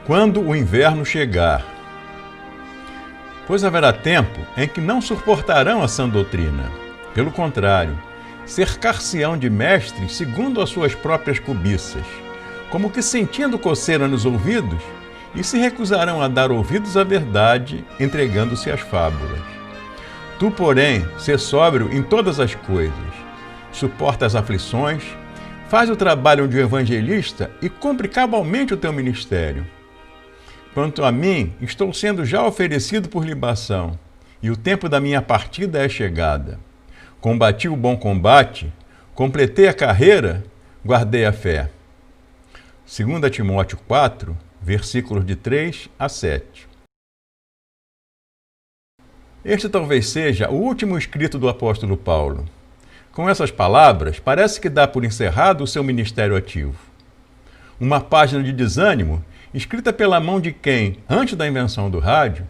Quando o inverno chegar. Pois haverá tempo em que não suportarão a sã doutrina. Pelo contrário, cercar-se-ão de mestres segundo as suas próprias cobiças, como que sentindo coceira nos ouvidos, e se recusarão a dar ouvidos à verdade, entregando-se às fábulas. Tu, porém, sê sóbrio em todas as coisas, suporta as aflições, faz o trabalho de um evangelista e cumpre cabalmente o teu ministério. Quanto a mim, estou sendo já oferecido por libação, e o tempo da minha partida é chegada. Combati o bom combate, completei a carreira, guardei a fé. 2 Timóteo 4, versículos de 3 a 7. Este talvez seja o último escrito do apóstolo Paulo. Com essas palavras, parece que dá por encerrado o seu ministério ativo. Uma página de desânimo, escrita pela mão de quem, antes da invenção do rádio,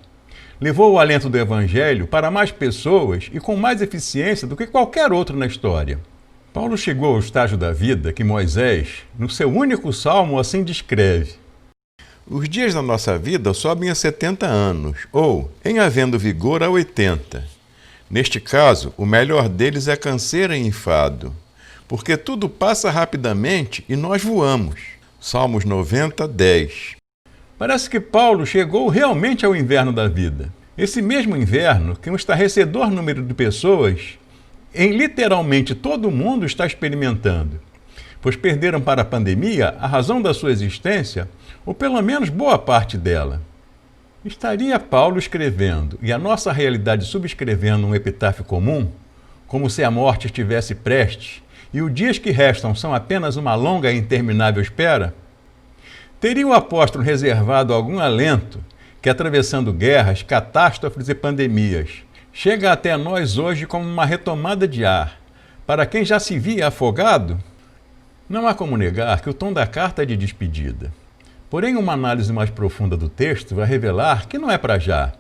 levou o alento do Evangelho para mais pessoas e com mais eficiência do que qualquer outro na história. Paulo chegou ao estágio da vida que Moisés, no seu único salmo, assim descreve: os dias da nossa vida sobem a 70 anos, ou, em havendo vigor, a 80. Neste caso, o melhor deles é canseira e enfado, porque tudo passa rapidamente e nós voamos. Salmos 90, 10. Parece que Paulo chegou realmente ao inverno da vida. Esse mesmo inverno que um estarrecedor número de pessoas em literalmente todo o mundo está experimentando, pois perderam para a pandemia a razão da sua existência, ou pelo menos boa parte dela. Estaria Paulo escrevendo e a nossa realidade subscrevendo um epitáfio comum, como se a morte estivesse prestes e os dias que restam são apenas uma longa e interminável espera? Teria o apóstolo reservado algum alento que, atravessando guerras, catástrofes e pandemias, chega até nós hoje como uma retomada de ar, para quem já se via afogado? Não há como negar que o tom da carta é de despedida. Porém, uma análise mais profunda do texto vai revelar que não é para já.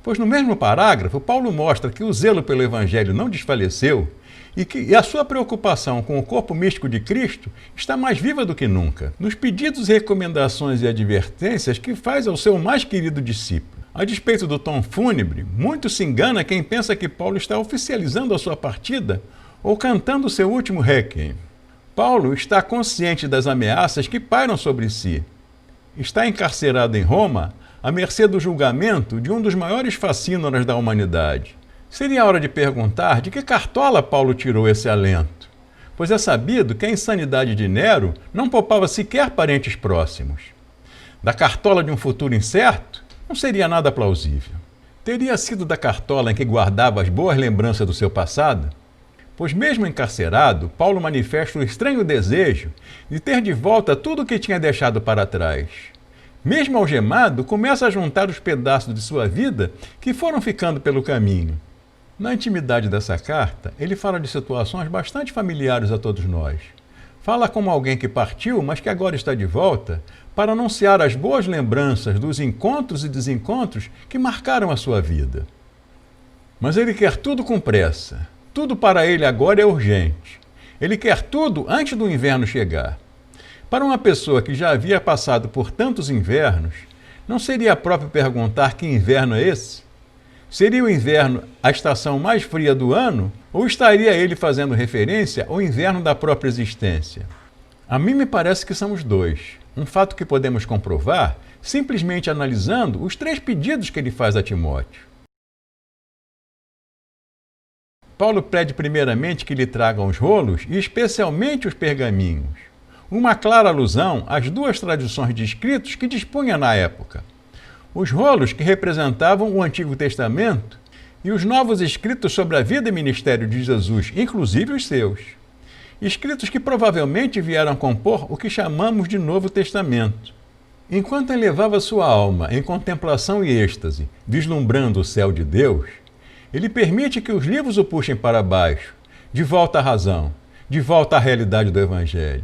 Pois no mesmo parágrafo, Paulo mostra que o zelo pelo Evangelho não desfaleceu e a sua preocupação com o corpo místico de Cristo está mais viva do que nunca, nos pedidos, recomendações e advertências que faz ao seu mais querido discípulo. A despeito do tom fúnebre, muito se engana quem pensa que Paulo está oficializando a sua partida ou cantando o seu último requiem. Paulo está consciente das ameaças que pairam sobre si. Está encarcerado em Roma, à mercê do julgamento de um dos maiores facínoras da humanidade. Seria hora de perguntar de que cartola Paulo tirou esse alento, pois é sabido que a insanidade de Nero não poupava sequer parentes próximos. Da cartola de um futuro incerto, não seria nada plausível. Teria sido da cartola em que guardava as boas lembranças do seu passado? Pois mesmo encarcerado, Paulo manifesta o estranho desejo de ter de volta tudo o que tinha deixado para trás. Mesmo algemado, começa a juntar os pedaços de sua vida que foram ficando pelo caminho. Na intimidade dessa carta, ele fala de situações bastante familiares a todos nós. Fala como alguém que partiu, mas que agora está de volta, para anunciar as boas lembranças dos encontros e desencontros que marcaram a sua vida. Mas ele quer tudo com pressa. Tudo para ele agora é urgente. Ele quer tudo antes do inverno chegar. Para uma pessoa que já havia passado por tantos invernos, não seria próprio perguntar que inverno é esse? Seria o inverno a estação mais fria do ano? Ou estaria ele fazendo referência ao inverno da própria existência? A mim me parece que são os dois. Um fato que podemos comprovar simplesmente analisando os 3 pedidos que ele faz a Timóteo. Paulo pede primeiramente que lhe tragam os rolos e especialmente os pergaminhos. Uma clara alusão às 2 tradições de escritos que dispunha na época. Os rolos que representavam o Antigo Testamento e os novos escritos sobre a vida e ministério de Jesus, inclusive os seus. Escritos que provavelmente vieram compor o que chamamos de Novo Testamento. Enquanto elevava sua alma em contemplação e êxtase, vislumbrando o céu de Deus, ele permite que os livros o puxem para baixo, de volta à razão, de volta à realidade do Evangelho.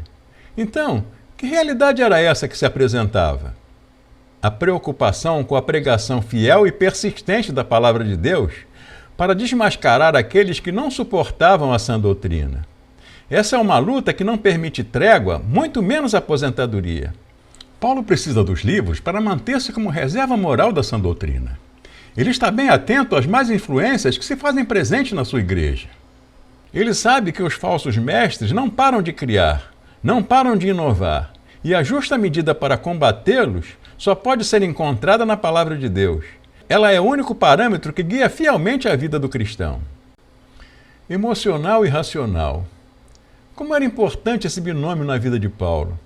Então, que realidade era essa que se apresentava? A preocupação com a pregação fiel e persistente da Palavra de Deus para desmascarar aqueles que não suportavam a sã doutrina. Essa é uma luta que não permite trégua, muito menos aposentadoria. Paulo precisa dos livros para manter-se como reserva moral da sã doutrina. Ele está bem atento às más influências que se fazem presentes na sua igreja. Ele sabe que os falsos mestres não param de criar, não param de inovar, e a justa medida para combatê-los só pode ser encontrada na palavra de Deus. Ela é o único parâmetro que guia fielmente a vida do cristão. Emocional e racional. Como era importante esse binômio na vida de Paulo.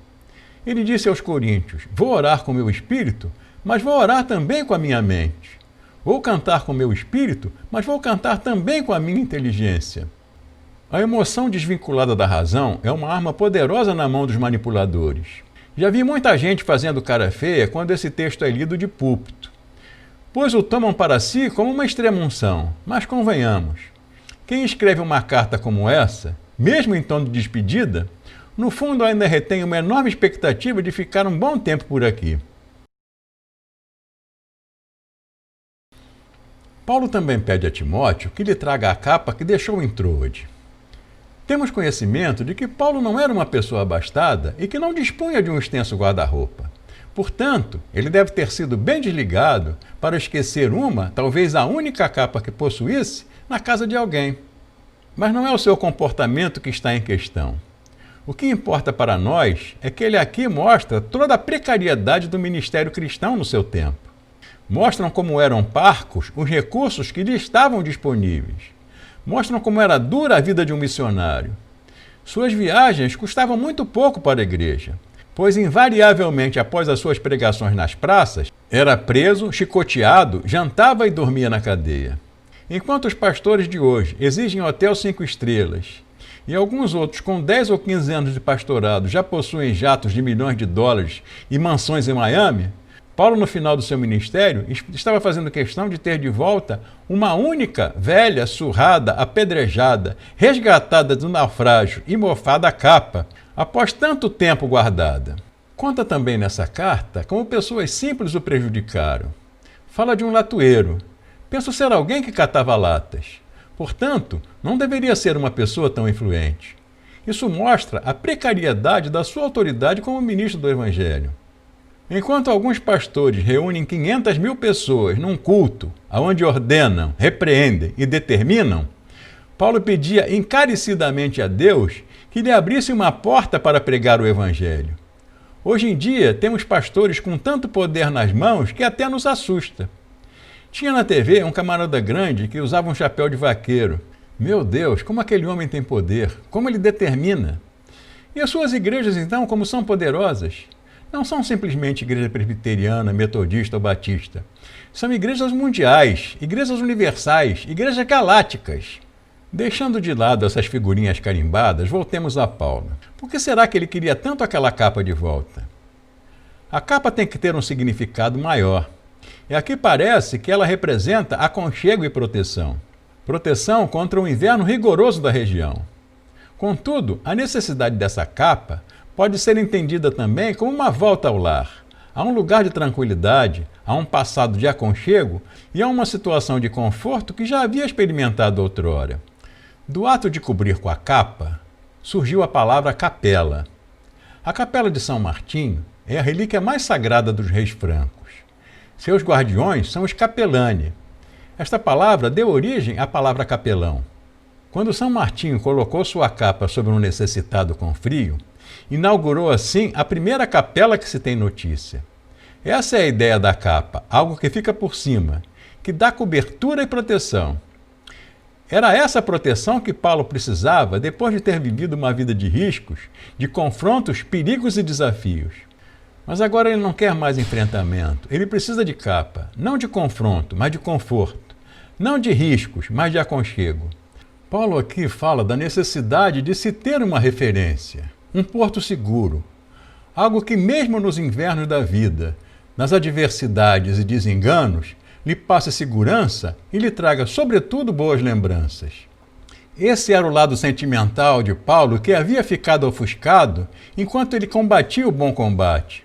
Ele disse aos coríntios: vou orar com meu espírito, mas vou orar também com a minha mente. Vou cantar com meu espírito, mas vou cantar também com a minha inteligência. A emoção desvinculada da razão é uma arma poderosa na mão dos manipuladores. Já vi muita gente fazendo cara feia quando esse texto é lido de púlpito, pois o tomam para si como uma extrema-unção. Mas convenhamos, quem escreve uma carta como essa, mesmo em tom de despedida, no fundo ainda retém uma enorme expectativa de ficar um bom tempo por aqui. Paulo também pede a Timóteo que lhe traga a capa que deixou em Troade. Temos conhecimento de que Paulo não era uma pessoa abastada e que não dispunha de um extenso guarda-roupa. Portanto, ele deve ter sido bem desligado para esquecer uma, talvez a única capa que possuísse, na casa de alguém. Mas não é o seu comportamento que está em questão. O que importa para nós é que ele aqui mostra toda a precariedade do ministério cristão no seu tempo. Mostram como eram parcos os recursos que lhe estavam disponíveis. Mostram como era dura a vida de um missionário. Suas viagens custavam muito pouco para a igreja, pois invariavelmente após as suas pregações nas praças, era preso, chicoteado, jantava e dormia na cadeia. Enquanto os pastores de hoje exigem hotel 5 estrelas, e alguns outros com 10 ou 15 anos de pastorado já possuem jatos de milhões de dólares e mansões em Miami, Paulo, no final do seu ministério, estava fazendo questão de ter de volta uma única, velha, surrada, apedrejada, resgatada do naufrágio e mofada capa, após tanto tempo guardada. Conta também nessa carta como pessoas simples o prejudicaram. Fala de um latoeiro. Penso ser alguém que catava latas. Portanto, não deveria ser uma pessoa tão influente. Isso mostra a precariedade da sua autoridade como ministro do Evangelho. Enquanto alguns pastores reúnem 500 mil pessoas num culto, onde ordenam, repreendem e determinam, Paulo pedia encarecidamente a Deus que lhe abrisse uma porta para pregar o Evangelho. Hoje em dia, temos pastores com tanto poder nas mãos que até nos assusta. Tinha na TV um camarada grande que usava um chapéu de vaqueiro. Meu Deus, como aquele homem tem poder, como ele determina. E as suas igrejas, então, como são poderosas? Não são simplesmente igreja presbiteriana, metodista ou batista. São igrejas mundiais, igrejas universais, igrejas galácticas. Deixando de lado essas figurinhas carimbadas, voltemos a Paulo. Por que será que ele queria tanto aquela capa de volta? A capa tem que ter um significado maior. E aqui parece que ela representa aconchego e proteção. Proteção contra o inverno rigoroso da região. Contudo, a necessidade dessa capa pode ser entendida também como uma volta ao lar, a um lugar de tranquilidade, a um passado de aconchego e a uma situação de conforto que já havia experimentado outrora. Do ato de cobrir com a capa, surgiu a palavra capela. A capela de São Martinho é a relíquia mais sagrada dos reis francos. Seus guardiões são os capelani. Esta palavra deu origem à palavra capelão. Quando São Martinho colocou sua capa sobre um necessitado com frio, inaugurou assim a primeira capela que se tem notícia. Essa é a ideia da capa, algo que fica por cima, que dá cobertura e proteção. Era essa proteção que Paulo precisava depois de ter vivido uma vida de riscos, de confrontos, perigos e desafios. Mas agora ele não quer mais enfrentamento, ele precisa de capa, não de confronto, mas de conforto, não de riscos, mas de aconchego. Paulo aqui fala da necessidade de se ter uma referência, um porto seguro, algo que mesmo nos invernos da vida, nas adversidades e desenganos, lhe passe segurança e lhe traga, sobretudo, boas lembranças. Esse era o lado sentimental de Paulo que havia ficado ofuscado enquanto ele combatia o bom combate.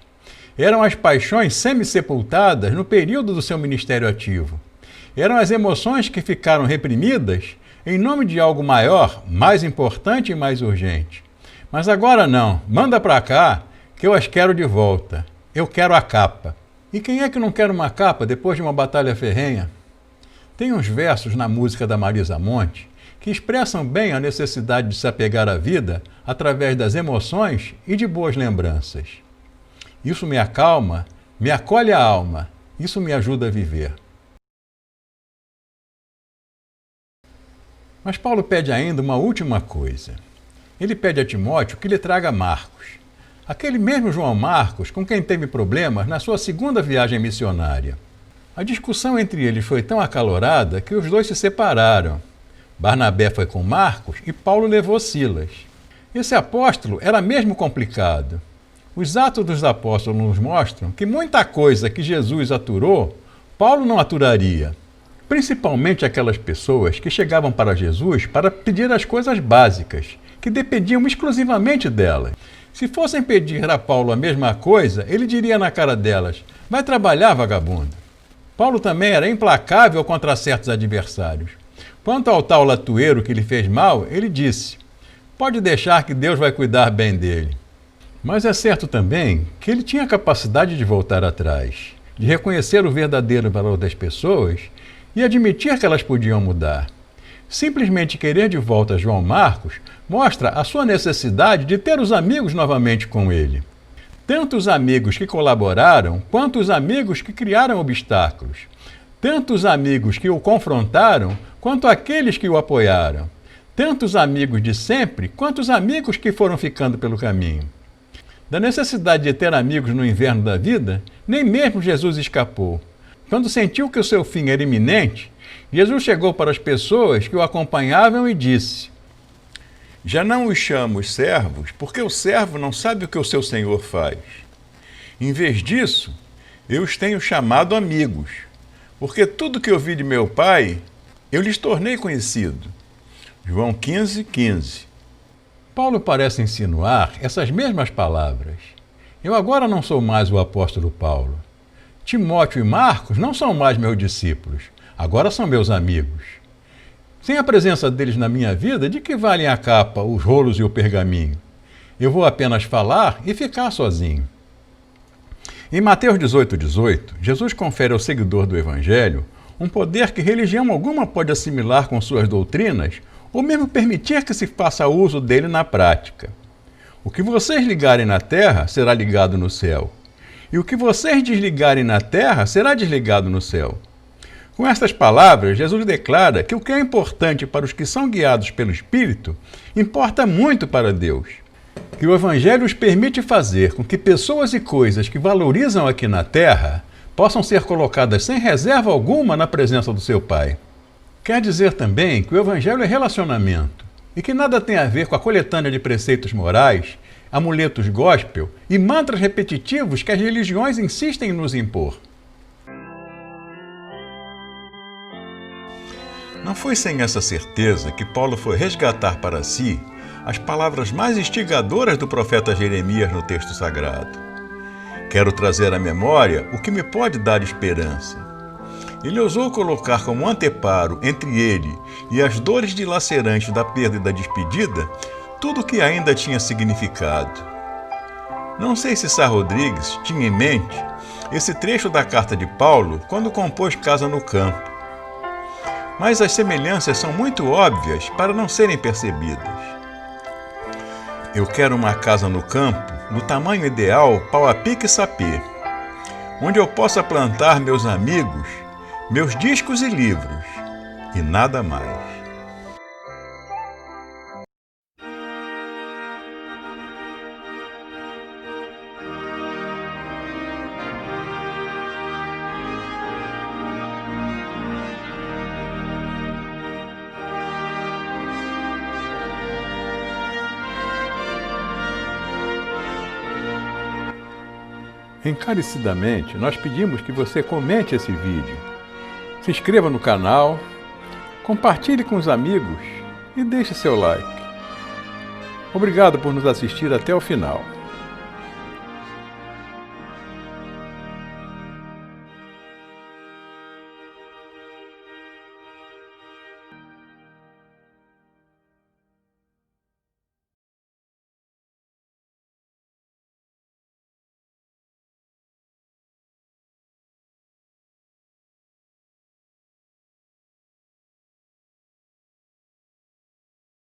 Eram as paixões semi-sepultadas no período do seu ministério ativo. Eram as emoções que ficaram reprimidas em nome de algo maior, mais importante e mais urgente. Mas agora não, manda para cá que eu as quero de volta. Eu quero a capa. E quem é que não quer uma capa depois de uma batalha ferrenha? Tem uns versos na música da Marisa Monte que expressam bem a necessidade de se apegar à vida através das emoções e de boas lembranças. Isso me acalma, me acolhe a alma, isso me ajuda a viver. Mas Paulo pede ainda uma última coisa. Ele pede a Timóteo que lhe traga Marcos. Aquele mesmo João Marcos com quem teve problemas na sua segunda viagem missionária. A discussão entre eles foi tão acalorada que os dois se separaram. Barnabé foi com Marcos e Paulo levou Silas. Esse apóstolo era mesmo complicado. Os Atos dos Apóstolos nos mostram que muita coisa que Jesus aturou, Paulo não aturaria. Principalmente aquelas pessoas que chegavam para Jesus para pedir as coisas básicas, que dependiam exclusivamente delas. Se fossem pedir a Paulo a mesma coisa, ele diria na cara delas: vai trabalhar, vagabundo. Paulo também era implacável contra certos adversários. Quanto ao tal latueiro que lhe fez mal, ele disse: pode deixar que Deus vai cuidar bem dele. Mas é certo também que ele tinha a capacidade de voltar atrás, de reconhecer o verdadeiro valor das pessoas e admitir que elas podiam mudar. Simplesmente querer de volta João Marcos mostra a sua necessidade de ter os amigos novamente com ele. Tanto os amigos que colaboraram, quanto os amigos que criaram obstáculos. Tanto os amigos que o confrontaram, quanto aqueles que o apoiaram. Tanto os amigos de sempre, quanto os amigos que foram ficando pelo caminho. Da necessidade de ter amigos no inverno da vida, nem mesmo Jesus escapou. Quando sentiu que o seu fim era iminente, Jesus chegou para as pessoas que o acompanhavam e disse: já não os chamo servos, porque o servo não sabe o que o seu senhor faz. Em vez disso, eu os tenho chamado amigos, porque tudo que eu vi de meu Pai, eu lhes tornei conhecido. João 15:15. Paulo parece insinuar essas mesmas palavras. Eu agora não sou mais o apóstolo Paulo. Timóteo e Marcos não são mais meus discípulos, agora são meus amigos. Sem a presença deles na minha vida, de que valem a capa, os rolos e o pergaminho? Eu vou apenas falar e ficar sozinho. Em Mateus 18:18, Jesus confere ao seguidor do Evangelho um poder que religião alguma pode assimilar com suas doutrinas ou mesmo permitir que se faça uso dele na prática. O que vocês ligarem na terra será ligado no céu, e o que vocês desligarem na terra será desligado no céu. Com estas palavras, Jesus declara que o que é importante para os que são guiados pelo Espírito importa muito para Deus. Que o Evangelho os permite fazer com que pessoas e coisas que valorizam aqui na terra possam ser colocadas sem reserva alguma na presença do seu Pai. Quer dizer também que o Evangelho é relacionamento e que nada tem a ver com a coletânea de preceitos morais, amuletos gospel e mantras repetitivos que as religiões insistem em nos impor. Não foi sem essa certeza que Paulo foi resgatar para si as palavras mais instigadoras do profeta Jeremias no texto sagrado. Quero trazer à memória o que me pode dar esperança. Ele ousou colocar como anteparo entre ele e as dores dilacerantes da perda e da despedida tudo o que ainda tinha significado. Não sei se Sá Rodrigues tinha em mente esse trecho da carta de Paulo quando compôs Casa no Campo. Mas as semelhanças são muito óbvias para não serem percebidas. Eu quero uma casa no campo, no tamanho ideal, pau a pique e sapê, onde eu possa plantar meus amigos, meus discos e livros, e nada mais. Encarecidamente, nós pedimos que você comente esse vídeo, se inscreva no canal, compartilhe com os amigos e deixe seu like. Obrigado por nos assistir até o final.